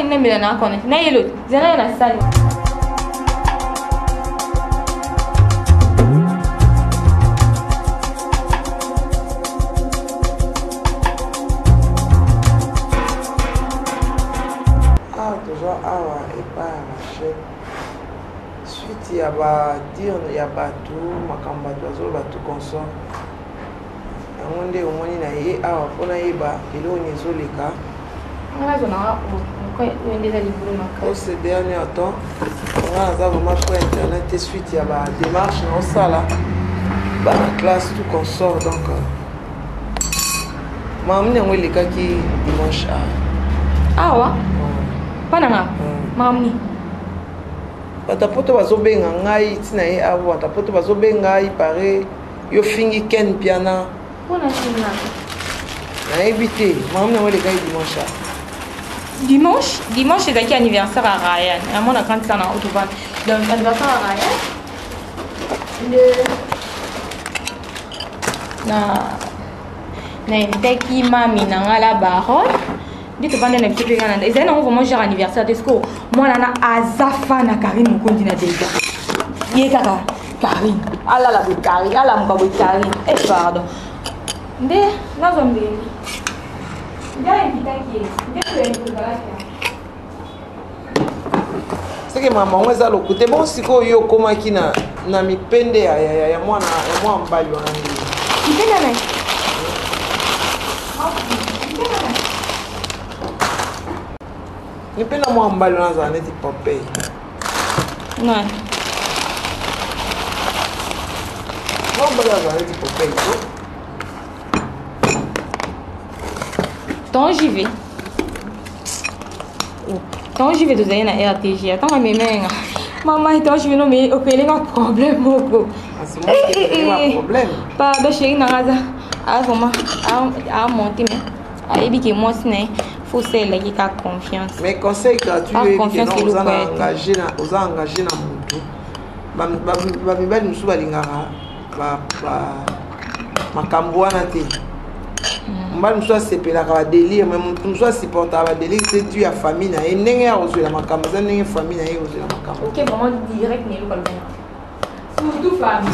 na mila na kona na yelo zana na sali toujours awa et pas marché suite ya ba dire ya bato makamba tozo bato consort yango nde omoni na ye awa mpona yeba eloko ezoleka au ces derniers temps on a vraiment sur internet et suite ya ba démarche na osala ba classe tout consort donc mamni yango elekaki dimanche awa pananga mamni batapoto bazobenga ngai tina ye avo batapoto bazobenga ngai pare yo fingi ken piana pona sina nayebi te mamni yango elekaki dimanche c'est anniversaire à Ryan à mon account ça na autobahn donc anniversaire à Ryan na invité mami na ngala baron dit tu vendre na petit gana et ça on vraiment genre anniversaire de ce que moi na azafa na Karine Mukondi na déjà ye kaka Karine ala la Karine ala mbabo Karine et pardon nde na zombe nda invité qui nde tu c'est que maman on eza lokuté bon siko yo komaki na mipende ya mwana mbali wana mipende na nipenda mwa mbali wana neti Popeye non mwa mbali wana neti Popeye tant j'y vais de zaina RTG attends ma mère maman tant je vais nommer OK les gars problème moko c'est moi qui ai problème pardon chérie naraza ah vraiment à monter mais ayebi que moi c'est faut celle qui a confiance mais conseil gratuit confiance que vous engagé na mutu ba mibali musu balingaka makambo wana te mbali musu asepelaka badélire mais mutu musu asupportaka badélire c'est dû à famille na ye ndenge ya kozwela makambo eza ndenge famille na ye kozwela makambo ok vraiment direct ne lokalbena surtout famille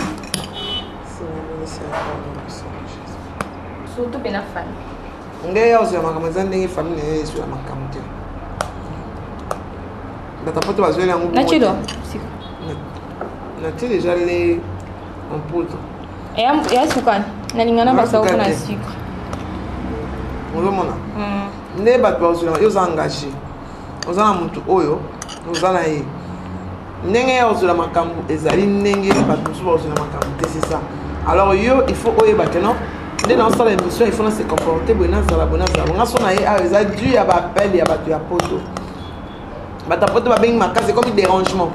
surtout pena famille ndenge ya kozwela makambo eza ndenge famille na ye ezwela makambo te batapoto bazwela yango natie déjà le en poudre eya sukani nalingana basao mpona sucre ozomona nde bato bazwela yo oza engagé oza na motu oyo oza na ye ndenge ya kozwela makambo ezali ndenge bato mosusu bazwela makambo te c'est ça alors yo il faut oyeba ke non nde na osala émission il faut na se comporter boye nazala bonga so na ye awa eza dû ya baapele ya bato ya poto bato ya poto babengi makasi ekomi dérangement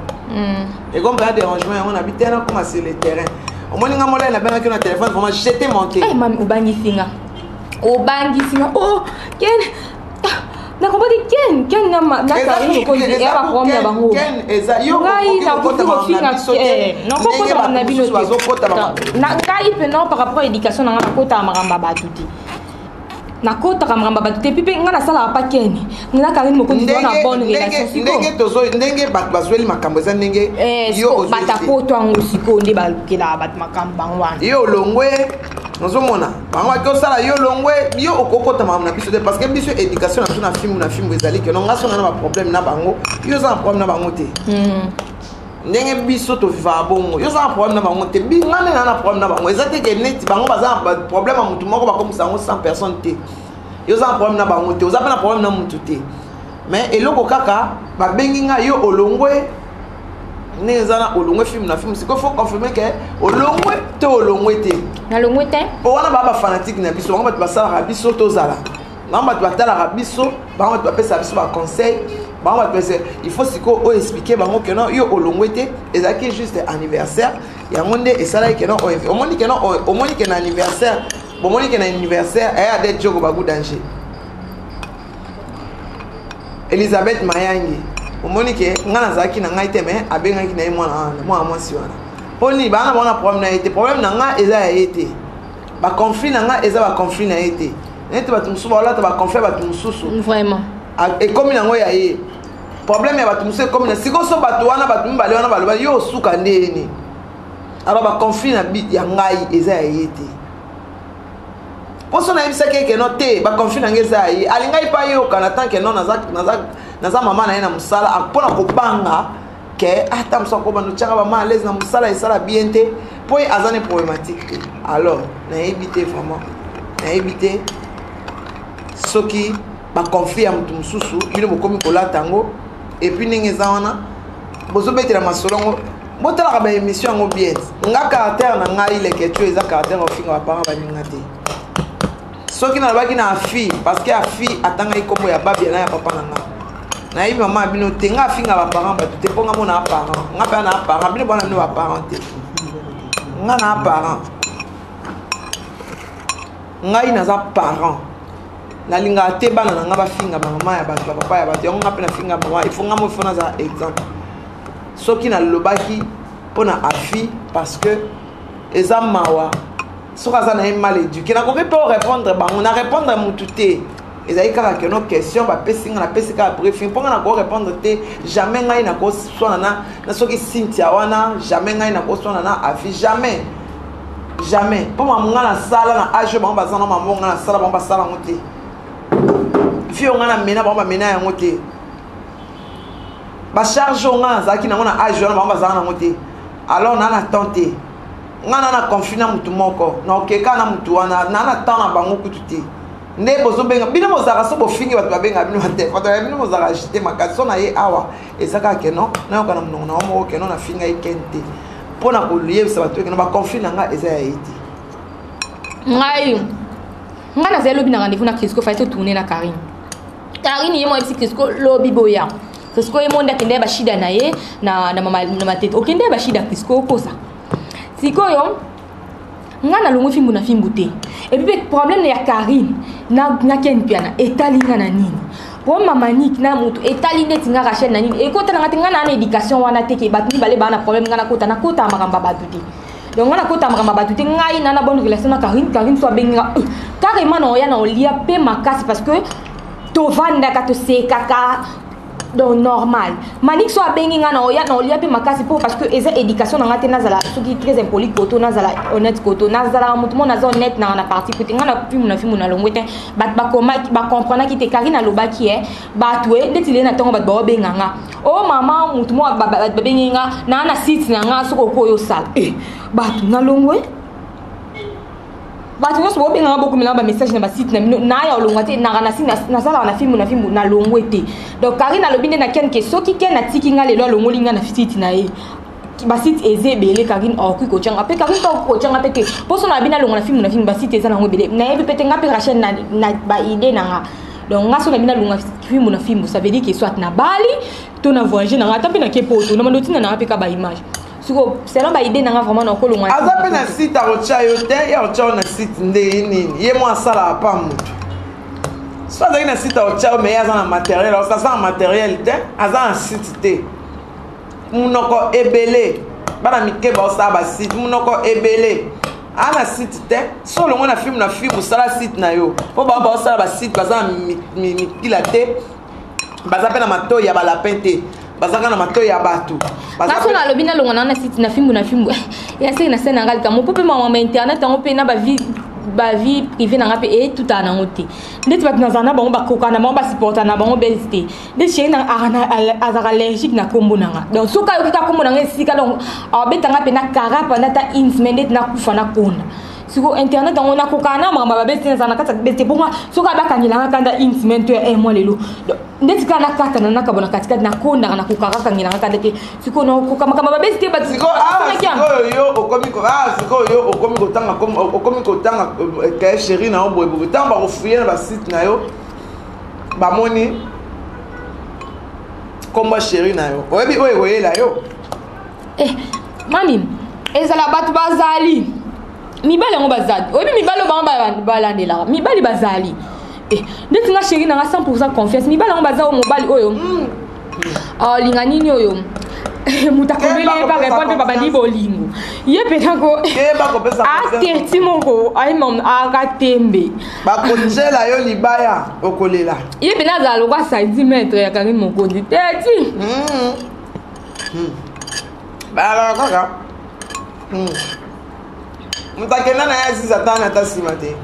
ekomi mpena dérangement yango na bitena koma sur le terrain omoni nga molai nabengaki na téléphone vraiment jeté monté mami obangisinga oh ken nakombaki ken nakarine okozi eya baproblème na bango ngai nakofinga nakokotama na bino te ngai mpena par rapport à éducation na nga nakotaka makambo ya bato te nakotaka makambo ya bato te pipe nga nasalaka pa kene nga karine mokonzi na bonne relation ndenge bato bazweli makambo eza ndenge batapoto yango sikoyo nde balukelaka bato makambo bango wana yo olongwe nazomona bango baki osala yo longwe yo okokotama na biso te parce que biso éducation na biso na filme ezali ke nonga sona na baproblème na bango yo oza na problème na bango te ndenge biso tovivaka bongo yo oza na problème na bango te nga ndenge na problème na bango eza te ke neti bango baza na problème ya motu moko bakomisa yango 100 personnes te yo oza na problème na bango te oza mpe na problème na motu te mais eloko kaka babengi nga yo olongwe ndenge eza na olongwe film na film sikoyo faut confirmer ke olongwe te olongwe te nalongwe te po wana baa bafanatique na biso bango bato basalaka biso tozala bango bato batalaka biso bango bato bapesaka biso baconseil bango bato pese il faut sikoyo oyo expliquer bango ke non yo olongwe te ezalaki juste anniversaire yango nde esalaki ke non omoni ke non omoni ke na anniversaire bomoni ke na anniversaire eya de jogo bagu danger Elisabeth Mayangi omoni ke nga nazalaki na ngai te me abengaki na ye mwana mwasi wana poni bana bona problème na ye te problème na nga eza ya ye te baconflit na nga eza baconflit na ye te nete bato mosusu baolata baconflit bato mosusu vraiment et comme nango ya ye problème ya batu muso comme na siko so batu wana batu mbale wana baloba yo suka ndeni alors ba conflit na bit ya ngai eza ya yete poso na yebisa ke no te ba conflit na ngeza yi alingai pa yo kana tant que non naza mama na ye na musala apona ko banga ke ata muso ko bando chaka ba ma l'aise na musala esala bien te po azane problématique alors na yebite vraiment na yebite soki ba conflit ya mutu mususu bino bokomi kolata ngo et puis ningeza wana bozo betela masolongo botala ba émission ngo bien nga caractère na ngai le que tu eza caractère ofinga ba parents ba ninga te soki na baki na fille parce que a fille atanga ikombo ya babi na ya papa na nga na yi mama bino te nga finga ba parents ba te ponga mona parents nga pa na parents bino bana no ba parents te nga na parents nga ina za parents na linga te bana na nga ba finga ba mama ya ba papa ya ba te nga pe na finga mama il faut nga mo fona za exemple soki na lobaki pona afi parce que eza mawa soka za na mal éduqué na ko pe répondre bango na répondre mutu te ezali kaka que no question ba pesinga na pesika briefing ponga na ko répondre te jamais ngai na ko sona na soki Cynthia wana jamais ngai na ko sona na afi jamais pour nga na sala na age ba bazana maman nga na sala ba sala ngote fio nga na mena ba mena ya ngote ba charge nga zaki na ngona age na ba bazana ngote alors na tenter nga na conflit na mutu moko na okeka na mutu wana na temps na bango kutu te nde bozo benga bino mozaka so bofingi bato babenga bino te bato bino mozaka agiter makaso na ye awa ezaka ke non na yokana munongo na moko ke non na finga ikente pona ko liyebisa bato ke no ba conflit na nga eza ya iti nga na zelo bina rendez-vous na Crisco fa tourner na Karine ye mo ebisi Crisco lobi boya Crisco ye monde akende ba shida na ye na mama na matete okende ba shida Crisco kosa sikoyo nga na longo fimbu na fimbu te et puis problème ya Karine na ken piana etalinga na nini po mama Nick na mutu etalinga tinga Rachel na nini ekota na ngatinga na éducation wana te ke batu bale bana problème nga na kota makamba batu te donc nga na kota makamba batu te ngai na bonne relation na Karine soit benga carrément na oya na olia pe makasi parce que to vanda ka to seka ka donc normal manik so abengi nga na oya na olia pe makasi po parce que eza éducation na ngate nazala soki très impoli koto nazala honnête koto nazala mutu mo nazo honnête na partie kote nga na fimu na longwete bat ba comprendre ki te Karine alobaki batwe ndetile na tongo bat ba benga nga o mama mutu mo ba bengi nga na site na nga soko koyo sala batu na longwe batu nyonso bobenga beaucoup milamba message na ba site na ya olongwa te na kana na sala na filmu na longwe te donc Karine alobi nde na ken ke soki ken na tiki nga lelo alongoli nga na site na ye ba site ezebele Karine okuyi kochanga pe Karine to kochanga pe ke poso na bina longwa na filmu ba site eza na ngobele na yebi pete nga pe Rachel na ba idée na nga donc nga so na bina longwa filmu na filmu ça veut dire que soit na Bali to na voyager na nga tapi na kepoto na mandotina na pe ka ba image selon ba idée nanga vraiment na kolongwa aza pe na site arocha yo te ya ocha na site nde nini ye mo asala pa mutu so azali na site arocha mais aza na matériel aza na matériel te aza na site te munoko ebele bana mike ba osala ba site munoko ebele ana site te so longo na film sala site na yo po ba osala ba site baza mikila te baza pe na mato ya ba lapin te bazaka na mato ya batu baso na lobina longo na site na fimbu ya se na sena ngal ka mo pope mama internet ngo pe na ba vie privée na ngape et tout ana ngote ndeti bat na zana bango bakoka na bango ba supporter na bango besté de chez na azaka allergique na kombo nanga donc soka yo ka kombo nanga sika donc abetanga pe na karapa na ta insmende na kufa na kona siko internet on a kokana mama ba besté na kata besté bonga soka ba kanila kanda insmende moi lelo ndeti kana kata na kabona katika na konda na kukaka kangila kanda te siko no kokama kama ba besté ba siko yo okomi kotanga ka chérie na oboy boy tamba ko fuyer ba site na yo ba moni komba chérie na yo oyebi oyekoyela yo mami ezala batu bazali mibali yango bazali oyebi mibali bango balandela mibali bazali ndeti nga chérie nanga 100% confiance mibali yango baza o mobali oyo linga nini oyo Mutakomele pas répondre papa di bolingo. Ye penako. Aterti moko ay mom akatembe. Ba konjela yo libaya okolela. Ye benaza lo kwa 10 mètres ya kari moko di teti. Ba la kaka. Mutakena na ya sisa tana ta simate.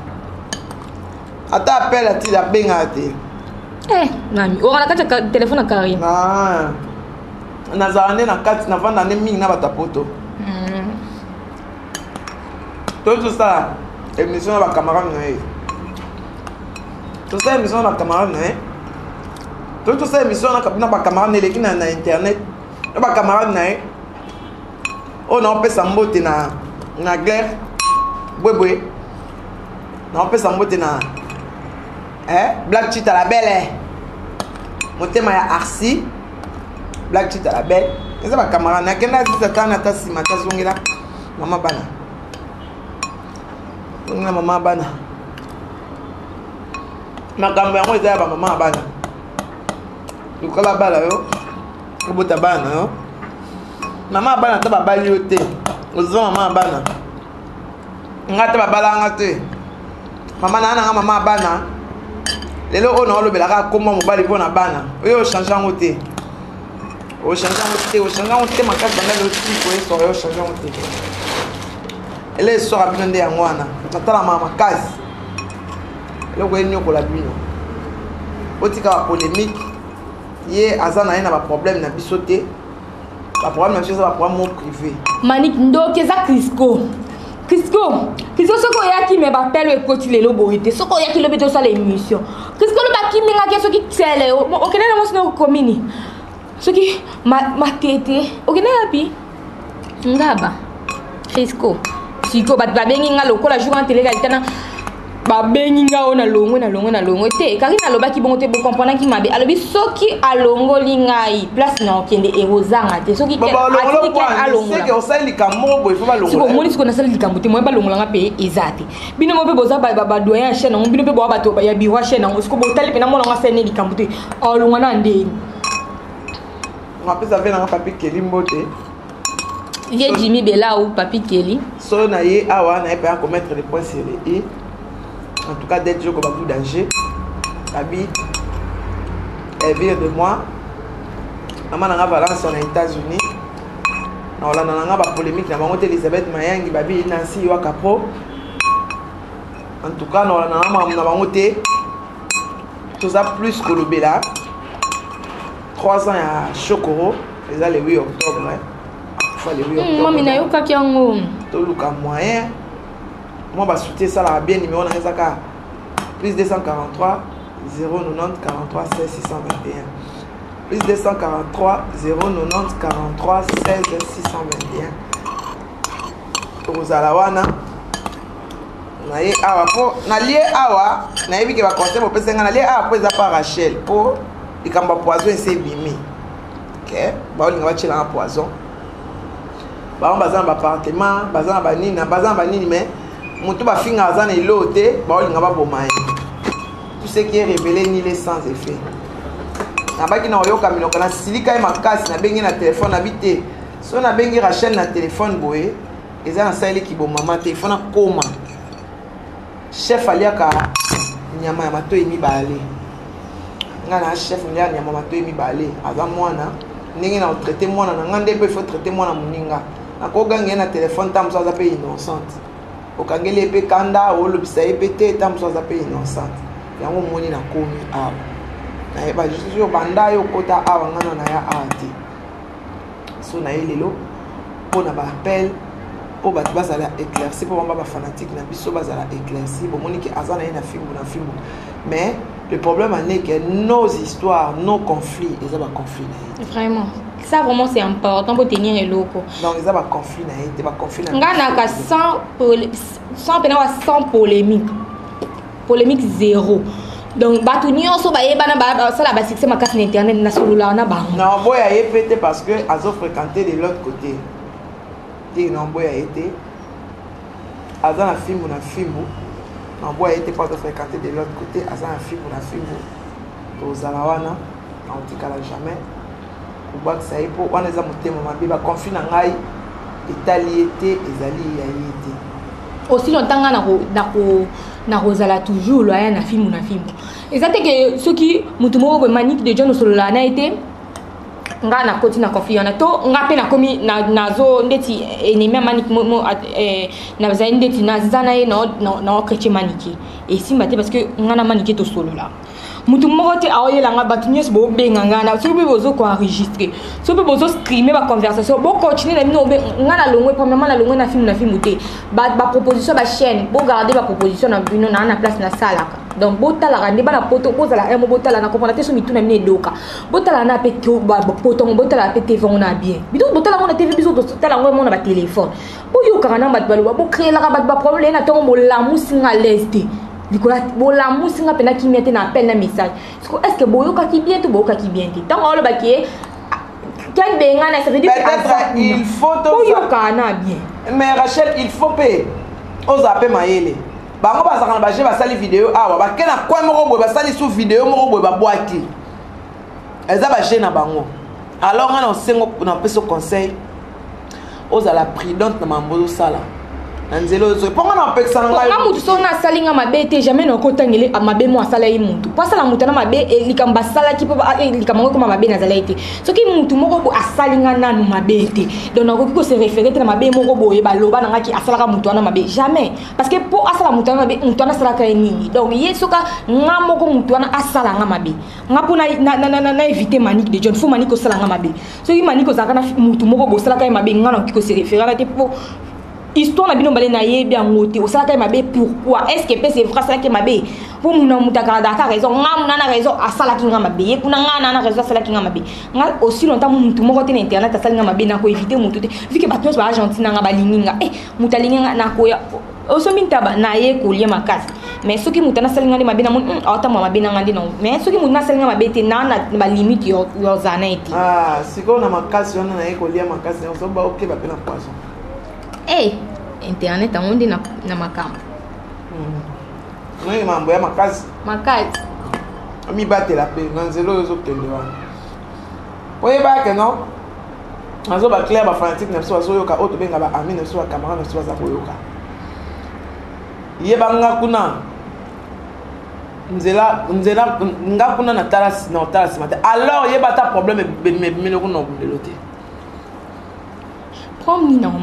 Ata appel ati la benga te. Nami, on a kacha téléphone à Karim. Nazarane na kati na vanda ne mingi na batapoto. Tout ça, émission na ba camarade na ye. Tout ça émission na camarade na ye. Tout ça émission na ba camarade na leki na internet. Na ba camarade na ye. On a pesa mbote na Claire. Bwebwe. Na pesa mbote na Black Chita la belle. Mon thème est Arsi. Black Chita la belle. Et ça va camarade. Na kenda zita tana ta sima ta zongela. Mama bana. Ngina mama bana. Makambo yango eza ba mama bana. Lukola bala yo. Kobota bana yo. Mama bana ta babali yo te. Ozo mama bana. Ngata babala ngate. Mama na nga mama bana. Lelo ona olobelaka koma mobali pona bana oyo changer ngote o changer ngote makasi banda le tipo eso yo changer ngote ele so rapide ya ngwana tatala mama kasi lelo ko enyo ko la bino otika ba polémique ye azana ina ba problème na bisote ba problème na bisote ba problème privé Manik ndoke za Crisco soko yaki me bapelo ekoti lelo boite soko yaki lobeto sa l'émission Crisco lo baki minga ke soki tsele o kenela mo sino komini soki ma tete o kenela pi ngaba Crisco siko bat babengi nga lokola jour en télé kalitana babengi nga ona longo te kari na lobaki bongo te bo comprendre ki mabe alobi soki alongo lingai place na okende erozanga te soki ke alongo c'est que osali likambo bo il faut balongo siko moni siko na sali likambo te mo ba longo langa pe ezate bino mo be boza ba doyen chaîne ngo bino be bo ba to ya biwa chaîne ngo siko bo tali pe na mo langa sene likambo te alongo na ndeni ngapesa vena papi kelimbo te ye Jimmy Bella ou papi Kelly so na ye awa na pe commettre les points sur les i. En tout cas, d'être beaucoup de danger. Tabi, elle vient de moi. Maman n'a pas Valence aux États-Unis. On a une polémique. On a Elisabeth Mayangi, Babi Nancy Wakapo. En tout cas, on a tout ça plus que le Bella. 3 ans à Chokoro. C'est le 8 octobre. Le 8 octobre. Tout le cas moyen. Moi, je soutiens ça la bien numéro plus 243 090 43 16 621 plus 243 090 43 16 621 Rosalawana na ye awa po na lié awa na yebi ke ba conseil bo pesa ngana lié awa po eza pa Rachel po ikamba poison ese bimi ok ba olinga ba chela na poison ba on bazana ba appartement bazana ba nini mais mutu ba finga azana ilote ba olinga ba bomaye tout ce qui est révélé ni les sans effet na baki na oyoka minoko na silika e makasi na bengi na téléphone na bité so na bengi Rachel na téléphone boye eza na saili ki bo mama téléphone na koma chef aliaka nyama ya matoyi mibale nga na chef nya nyama matoyi mibale aza mwana ndenge na traiter mwana na ngande pe faut traiter mwana muninga na ko gange na téléphone tamso aza pe innocente okangeli pe kanda olobisa epete tamso aza pe innocente yango moni na komi awa na yeba juste yo banda yo kota awa ngana na ya ati so na elelo pona ba appel po ba bazala éclairci po ba fanatique na biso bazala éclairci bo moni ki azana na film mais le problème est que nos histoires nos conflits ils ont un conflit vraiment ça vraiment c'est important pour tenir les locaux donc ils ont un conflit ngana ka sans polémique zéro donc batu nyonso ba yebana ba ça la ba succès makasi na internet na cellular na ba non boya yepete parce que azo fréquenter de l'autre côté ti non boya été azana film non boya été pas de fréquenter de l'autre côté azana film pour zalawana on dit qu'à jamais kobakisa ye mpo wana eza motema mabe baconflit na ngai etali ye te ezali ya ye te aussi longtemps na kozala toujours loya na filme eza te ke soki mutu moko boye Manick de John osolola na ye te nga na koti na conflit wana to nga mpe nakomi nazo ndeti ennemi ya Manick nazali ndeti naza na ye na chrétien Manick esimba te parce que nga na Manick tosolola mutu moko te aoyelanga bato nyonso bobenga nga na soki mpe bozokoenregistre soki mpe bozostreame baconversation bocontinue na bino nga na longwe premièrement na longwe na film te baproposition bachaîne bogarde baproposition na bino na place nasalaka donc botalaka nde bana poto bozala emo botala na comprendre te so mituna mine edoka botala na pe potongo botala pe TV on a bien bito botala on a TV biso totala ngo mona ba téléphone boyokaka na bato baloba bocréelaka bato ba problème na tongo bolamusinga leste likola bolamusinga pena kimia te na appel na message est-ce que boyokaki bien to boyokaki bien te ntango oloba ki quel bengana ça veut dire que il faut boyoka na bien mais Rachel il faut payer ozape mayele bango bazaka na baje basali vidéo awa bakena kwa moko boye basali sous vidéo moko boye babwaki eza baje na bango alors nga na osengo na peso conseil ozala prudente na mambo sala Anzelo zo ponga na peksa na ngai. Mutu so na salinga mabe te jamais na kotangele mabe mo asala yi mutu. Pasa na mutu na mabe likamba sala ki po likamba ko mabe na zala ite. So ki mutu moko bo asalinga nanu mabe te. Donc na ko se référer te na mabe moko boye baloba na ngaki asala ka mutu na mabe jamais. Parce que po asala mutu na mabe mutu na sala ka nini. Donc yesoka nga moko mutu na asala nga mabe. Nga po na éviter Manick de John fo Manick ko sala nga mabe. So ki Manick ko zaka na mutu moko bo sala ka mabe nga na ko se référer na te po histoire na bino balé na yebi angote o sala ka mabe pourquoi est-ce que c'est vrai ça que mabe pour muna mutaka daka raison nga na raison asala ki nga mabe ye kuna nga na raison asala ki nga mabe nga aussi longtemps mutu moko te na internet asala nga mabe na ko éviter mutu te vu que bato ba argentina nga balinginga mutalinga na ko ya oso mintaba na ye ko lia makasi mais soki mutu na salinga mabe na mun ata mabe na ngandi no mais soki mutu na salinga mabe te na ba limite yo zana eti siko na makasi wana na ye ko lia makasi so ba okay ba pena poisson internet aonde na makambo mambo ya makazi mibatela mpe na nzela oyo ezokende wana oyebake no azo baclaire bafanatique na biso bazoyoka oyo tobenga baami na biso bacamarade na biso baza koyoka yebanga kuna nzela nga kuna na otala nsima te alors yeba ata problème ebimeli kuna obundelo te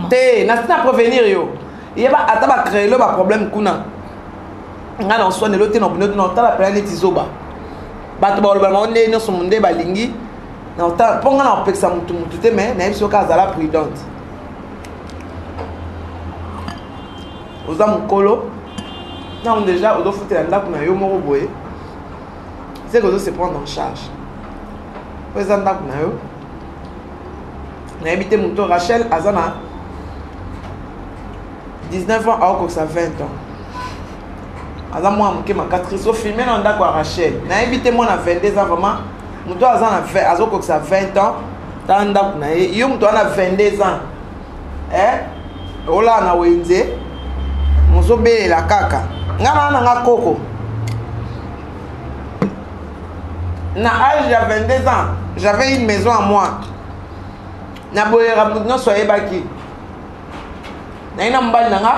te na prévenir yo yeba ata ba créer le ba problème kuna nga na soine lo te no buno na tala planète izoba bato ba loba ma onde no so munde balingi na tala ponga na opeksa mutu te mais na biso ka zala prudente oza mukolo na on déjà odo futela ndako na yo moko boye c'est que se prendre en charge oza ndako na yo na habité muto Rachel azana 19 ans au ça 20 ans aza moi muke ma 4 so filmer na ndako Rachel na habité moi na 22 ans vraiment muto azana azo ko ça 20 ans ta ndako na yo muto ana 22 ans ola na wenze muso be la kaka ngana nga koko na âge de 22 ans j'avais une maison à moi na boyera no soye baki na ina mbali nanga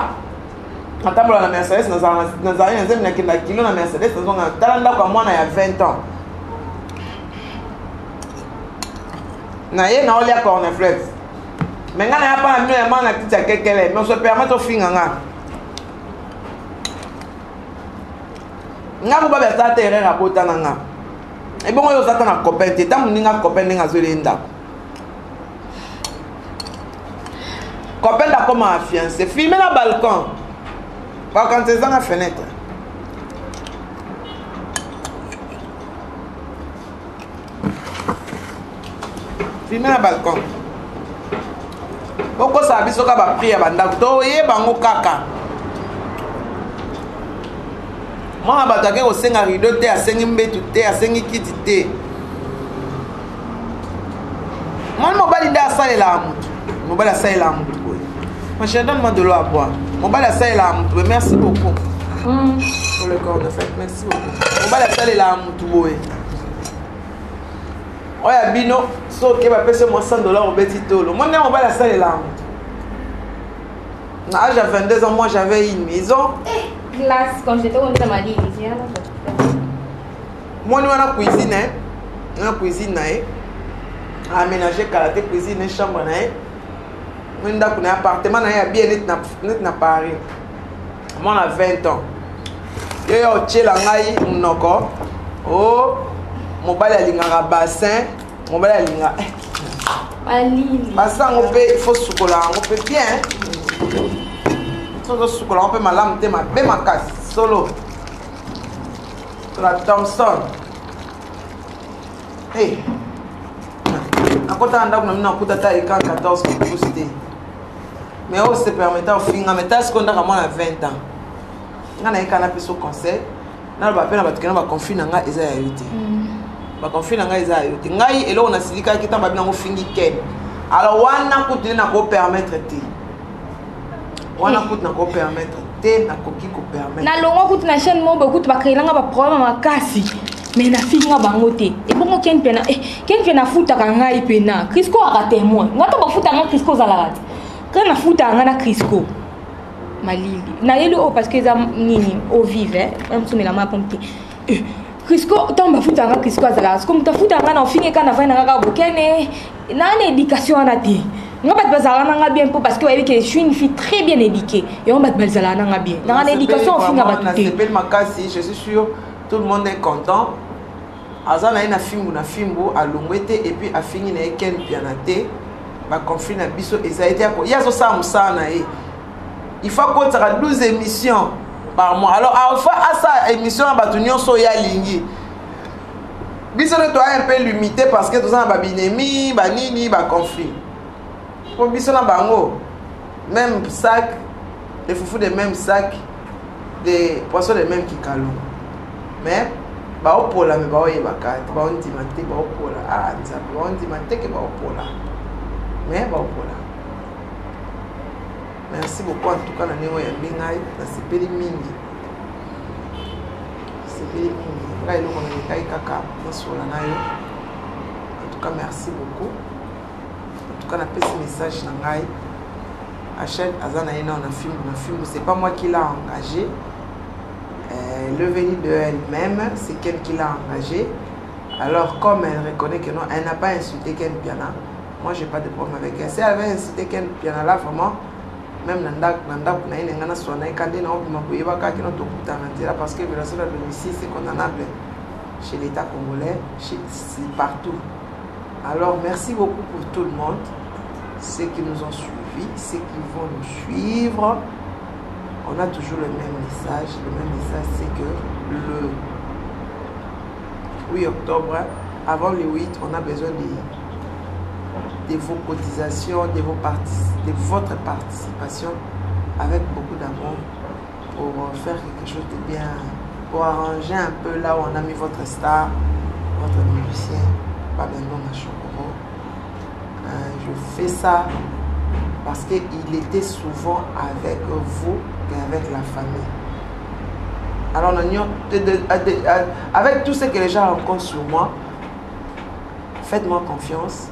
atambola na Mercedes na zana na zemi na kinda kilo na Mercedes na zonga talanda kwa mwana ya 20 ans na ye na olia cornflakes menga na yapa na mio ya mana kitia kekele mais on se permet to finga nga ko ba beta terre rabota nanga e bongo yo zata na copain te tamu ninga copain ninga zole ndako copain da comme un fiancé filmer na balcon pas quand c'est dans la fenêtre filmer na balcon boko sa biso ka ba priya bandako to ye bango kaka moi batake ko senga rideau te asengi mbetu te asengi kiti te moi mobali nda salela mutu mobali salela mutu. Ma chérie, donne-moi de l'eau à boire. Mon bal à ça est là, merci beaucoup. Pour le corps de fête, merci beaucoup. Mon bal à ça est là, oya bino soki bapesi moi $100 obeti tolo moi nde mobali asalela yango na âge à 22 ans moi j'avais une maison classe quand j'étais au Tamali moi nous on a cuisine na ye aménager kalaté cuisine chambre na ye moi ndako na appartement na ye ya bien net na Paris moi na 20 ans yo otiela ngai monoko o mobali alingaka bassin mobali alinga bassin yango mpe il faut sukola yango mpe bien soki osukola yango mpe malamu te mabe makasi solo la Thompson nakotaka ndako na mino nakuta ta écran 14 pouces te mais oyo se permettant ofinga mais ta sikoyo ndaka mwana 20 ans nga nayeka na biso conseil naloba mpe na bato kena baconflit na ngai eza ya yo te baconflit na ngai eza ya yo te ngai eloko nasilikaki ntango babi nango fingi ken alors wana kutu nde nakopermettre te wana kutu nakopermettre te nakoki kopermettre nalongwa kutu na chaîne moko kutu bakreelanga baproblème makasi mais nafinga bango te ebongo ken mpe nafutaka ngai mpena Crisco aka témoin nga to bafutaka nga Crisco ozalaka te kaka nafutaka nga na Crisco malili nayeli oyo parce que eza nini ovive mosomela ma pompe Crisco ntango bafutaka nga Crisco azalaka siko moto afutaka nga na ofingi eka na vai na nga kaka bokene naa na éducation wana te nga bato bazalaka nanga bien mpo parce que bayebi que je suis une fille très bien éduquée yango bato bazalaka nanga bien nanga na éducation ofinga bato te nasepeli makasi je suis sûr tout le monde est content aza na ye na fimbu alongwe te et puis afingi na ye ken piana te baconflit na biso eza ete ye azosala mosala na ye il faut akotaka 12 émissions par mois alors afa asa émission na bato nyonso oyo alingi biso nde toya un peu limité parce que toza na babinemi banini baconflit po biso na bango même sac les foufous de même sac des poissons de même kikalo mais baopola me baoyebaka te baondima te baopola nzambe baondima te ke baopola mais baopola merci beaucoup en tout cas na ndenge oyo yambi ngai nasepeli mingi ngai eloko na lekai kaka nasola na yo en tout cas merci beaucoup en tout cas napesi message na ngai Achète aza na ye nao na film c'est pas moi qui l'a engagé le venu de elle-même c'est Ken qui l'a engagé alors comme elle reconnaît que non elle n'a pas insulté Ken Piana moi j'ai pas de problème avec elle si elle avait insulté Ken Piana là vraiment même nanda na ye nenga na sona ekande na obima koyebaka kino tokutana nzela parce que violation à domicile c'est condamnable chez l'État congolais c'est partout alors merci beaucoup pour tout le monde ceux qui nous ont suivis ceux qui vont nous suivre on a toujours le même message c'est que le 8 octobre avant le 8 on a besoin de vos cotisations, de votre participation avec beaucoup d'amour pour faire quelque chose de bien, pour arranger un peu là où on a mis votre star, votre musicien, Babendo Machokoro. Je fais ça parce qu'il était souvent avec vous et avec la famille. Alors, avec tout ce que les gens rencontrent sur moi, faites-moi confiance.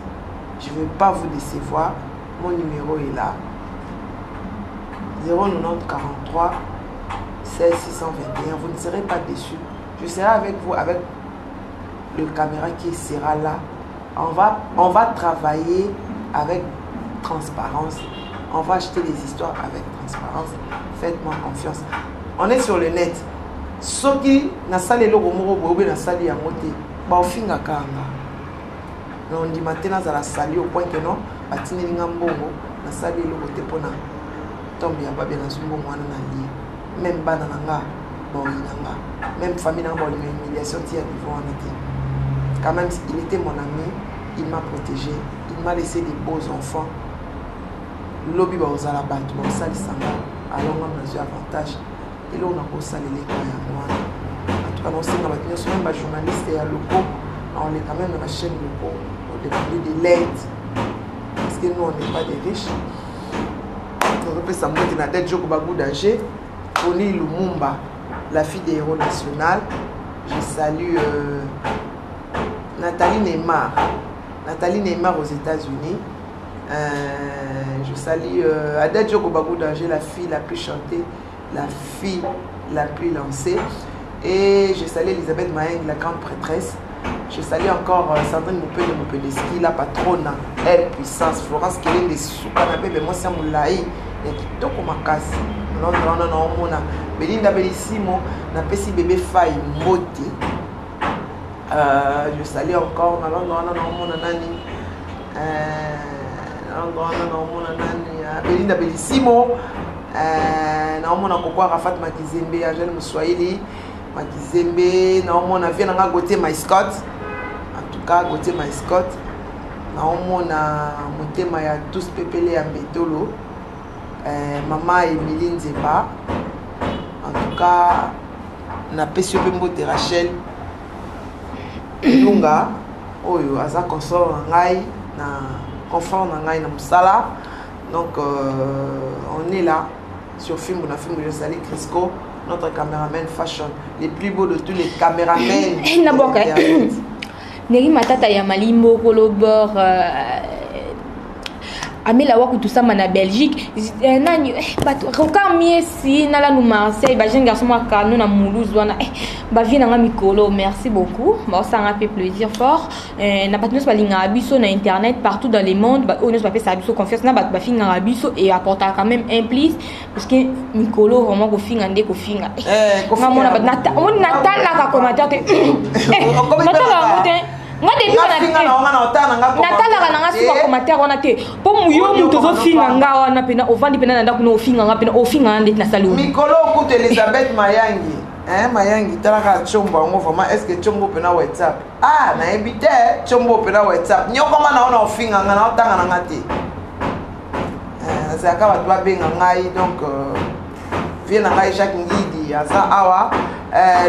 Je ne vais pas vous décevoir. Mon numéro est là. 090 43 16 621. Vous ne serez pas déçus. Je serai avec vous, avec le caméra qui sera là. On va travailler avec transparence. On va acheter des histoires avec transparence. Faites-moi confiance. On est sur le net. Ce qui n'a pas le logo, n'a pas le logo, on dit maintenant à la salle au point que non, batini ngambongo, na salle le côté pona. Tombi ya babé na zumbo mwana na li. Même bana nanga, bon inanga. Même famille nanga bon humiliation ti ya niveau en été. Quand même il était mon ami, il m'a protégé, il m'a laissé des beaux enfants. Lobby ba ozala batu ba sali sanga, alors on a eu avantage. Et là on a ko salé les ya moi. En tout cas on sait que maintenant sont même journalistes et locaux, on est quand même dans la chaîne locaux. Demander de l'aide parce que nous on n'est pas des riches. On peut s'amener dans tête Joko Bagou d'Angers, Pony Lumumba, la fille des héros nationaux. Je salue Nathalie Neymar aux États-Unis. Je salue Adèle Diogo Bagou Danger, la fille la plus chantée, la fille la plus lancée. Et je salue Elisabeth Maeng, la grande prêtresse. Je salue encore Sandrine Moupé de Moupeleski, la patronne, elle puissance, Florence Kélé de Soukanabe, mais moi c'est Moulaï, et qui toko makasi. Non, Belinda Bellissimo, n'a pas si bébé faille, moti. Je salue encore, Belinda Bellissimo, naomona kokwa Rafat Makizembe, Angel Mouswahili, Makizembe, naomona Vienanga Gauthier Maïscott, en tout cas Gauthier Maïscott, naomona Motema ya tous pepele ya Mbetolo, Maman Emilie Nzeba, en tout cas na Pesio Bembote Rachel Lunga, oyo aza consort ngai na confort ngai na musala. Donc on est là sur film je salue Crisco, notre caméraman fashion, les plus beaux de tous les caméramans. Neri matata ya malimbo kolobor Amela waku tout ça na Belgique nani roka miesi na la nou Marseille ba jeune garçon moi kanu na Mulhouse wana ba vie na mikolo. Merci beaucoup, ba ça m'a fait plaisir fort. Na pas nous balinga biso na internet partout dans le monde, ba on nous pas fait ça biso confiance na ba finga biso et apporter quand même un plus parce que mikolo vraiment ko finga ndé ko finga maman na Natal la ka commentaire nga debi na suka commentaire wana te po muyo muto zo finga nga wana pena ovandi pena na ndako no finga nga pena ofinga ndeti na salu mikolo kuto Elisabeth Mayangi Mayangi talaka chombo ngo vraiment est-ce que chombo pena WhatsApp na ebite chombo pena WhatsApp nyoko mana ona ofinga nga na otanga na ngati c'est aka ba benga ngai donc vient ngai Jacques Ngidi aza awa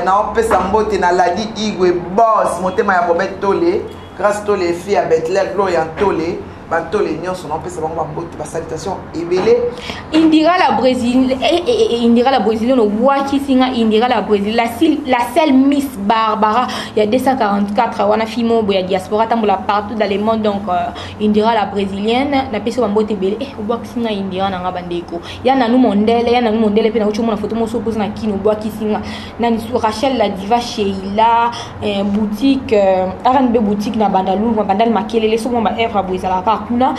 na opesa mbote na Ladi Igwe boss motema ya Bobet Tole grâce to les filles à Bethlehem Gloria Tole Bantole nyonso na opesa bango mbote ba salutation ebele Indira la Brésil Indira la Brésil no waki singa Indira la Brésil la seule Miss Barbara il y a 244 wana fimo boya diaspora tambola partout dans le monde donc Indira la brésilienne na pesa mbote ebele waki singa Indira na ngabandeko yana nu mondele pe na uchomo na photo mo so pose na kino waki singa na Rachel la diva Sheila boutique R&B boutique na Bandalou Bandal Makelele so mo ba Evra Boizala kuna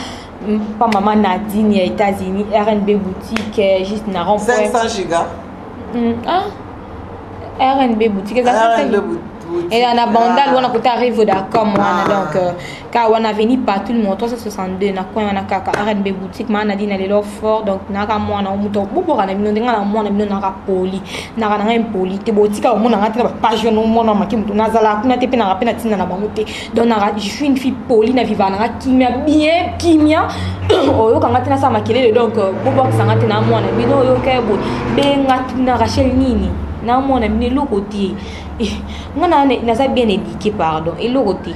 pas maman Nadine aux États-Unis R&B boutique juste na rond 500 giga R&B boutique et on a bandal on a côté arrive d'accord moi donc car on a venu partout le monde 362 na coin on a kaka R&B boutique ma Nadine elle est fort donc na ka moi na muto bobo kana bino ndenga na moi na bino na ka poli na kana nga impoli te botika o mona ngati ba page no mona maki muto na zala kuna te pe na rapena tina na bango te donc je suis une fille poli na viva na kimia bien kimia oyo kanga tina sa makelele donc bobo sanga tina moi na bino yo kebo benga tina Rachel nini na moi na bino lokoti ngana na sa bien éduqué pardon et lokoti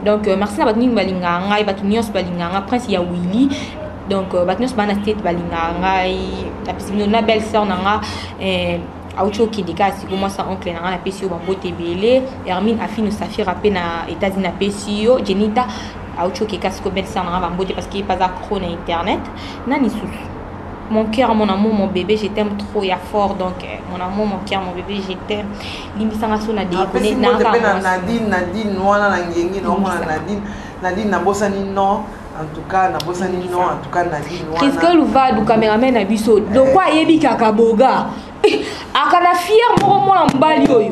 donc merci na batuni balinga ngai batunios balinga nga prince ya Willy donc batunios bana state balinga ngai la piscine na belle sœur nanga aucho kidika siko moi sa oncle nanga na pesio bambote belé Hermine Afine Safira pe na États-Unis na pesio Jenita aucho kika siko belle sœur nanga bambote parce qu'il pas accro na internet nani sous mon cœur, mon amour, mon bébé, je t'aime trop, il y a fort donc mon amour, mon cœur, mon bébé, je t'aime. Limisanga so na déconné na Nadine wana na ngengi no mona Nadine na bosani non en tout cas Nadine wana. Qu'est-ce que louva du caméraman na biso do kwa yebi kaka boga akana fier moko mwana mbali oyo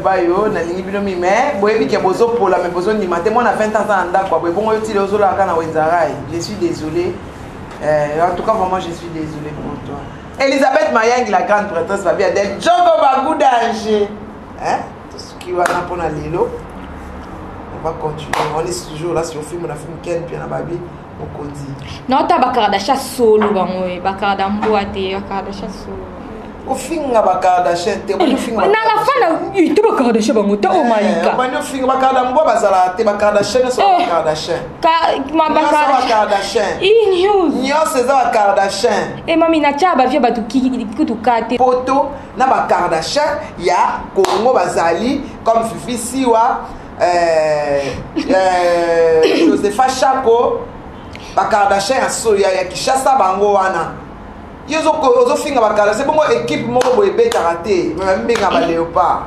bayo na lingi bino mi mais boyebi ke bozo pola mais bozo ni maté moi na 20 ans en date quoi bon yo tile ozo la kana wenzarai je suis désolé. En tout cas, vraiment, je suis désolée pour toi. Elisabeth Mayang, la grande prêtresse, va bien d'être Diogo Bagou Danger. Tout ce qui va pour la Lilo. On va continuer. On est toujours là sur le film. On a fait Ken, puis on a Babi. On continue. Non, tu as bakara d'achat solo. Bakara d'amboate, bakara d'achat solo. au finga ba Kardashian te ba finga na la fin tu ba Kardashian bango ta o malika ba finga ba Kardashian mbo bazala te ba Kardashian so ba Kardashian ma ba Kardashian news c'est ça ba Kardashian et mami na cha ba via ba tu kutu kate poto na ba Kardashian ya Congo bazali comme Fifi Siwa Josepha Chako ba Kardashian ya soya ya Kishasa bango wana yozo finga ba Kardashian bongo équipe moko boye beta raté mbinga ba Léopard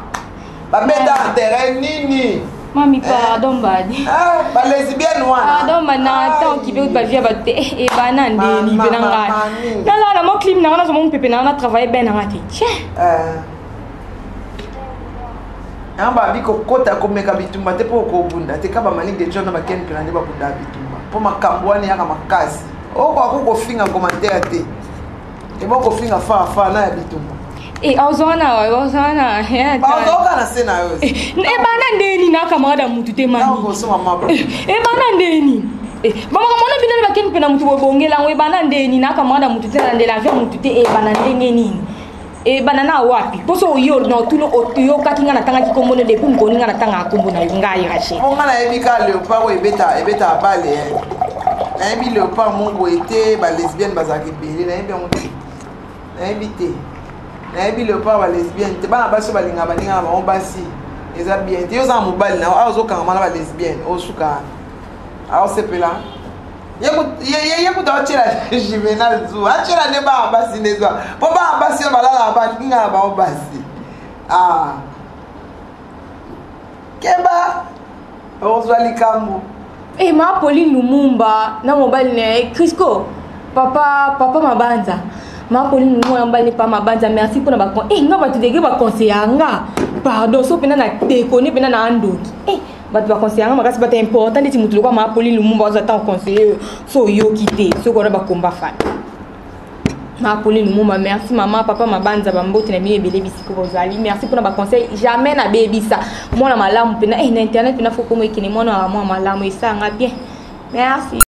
ba beta intérêt nini mami pardon badi ba lesbienne wana pardon mana tant qui veut ba via ba te e bana ndeni benanga na mo clim na zo mon pepe na travailler ben na te tiens amba biko kota komeka bitumba te po ko bunda te kaba malinge de jona ba ken plan ba bunda bitumba po makambo wani yaka makazi oko akoko finga commentaire te e boko finga fa na ya bitumba ozona ya ba na sena yo bana ndeni na kamada mutu te mani ko so mama bro bana ndeni mama mona bina ba ken pena mutu bongela ngwe bana ndeni na kamada mutu te ndela vya mutu te bana ndenge nini banana wapi poso yo no tuno oyo kakinga na tanga kikombono de pu ngoni nga na tanga akombo na yunga irache onga na ebika Léopard ebeta bale na ebi Léopard mongo ete ba lesbienne bazaki bele na ebi onte na ebite na ebi Léopard ba lesbienne te bana baso balinga baninga ba basi eza bien te yo za mobali na azo kanga na ba lesbienne osuka azo sepela yeko ta chela Juvenal zu achela ne ba basi nezwa po ba basi balala ba kinga ba basi keba ozwali kambo ma Pauline Lumumba na mobali ne Crisco papa mabanza ma Pauline Lumumba mbali pa mabanza merci pour na ba nga ba tudege ba conseiller nga pardon so pena na déconner pena na andoki batu ba conseiller nga makasi bata important ndeti mutu lokwa ma Pauline Lumumba oza tant conseiller so yo kité so ko na ba komba fa ma Pauline Lumumba merci maman papa mabanza bambote na miye bele bisiko bozali merci pour na ba conseil jamais na bebisa mwana malamu pena na internet pena foko mo ikini mwana wa malamu isanga bien merci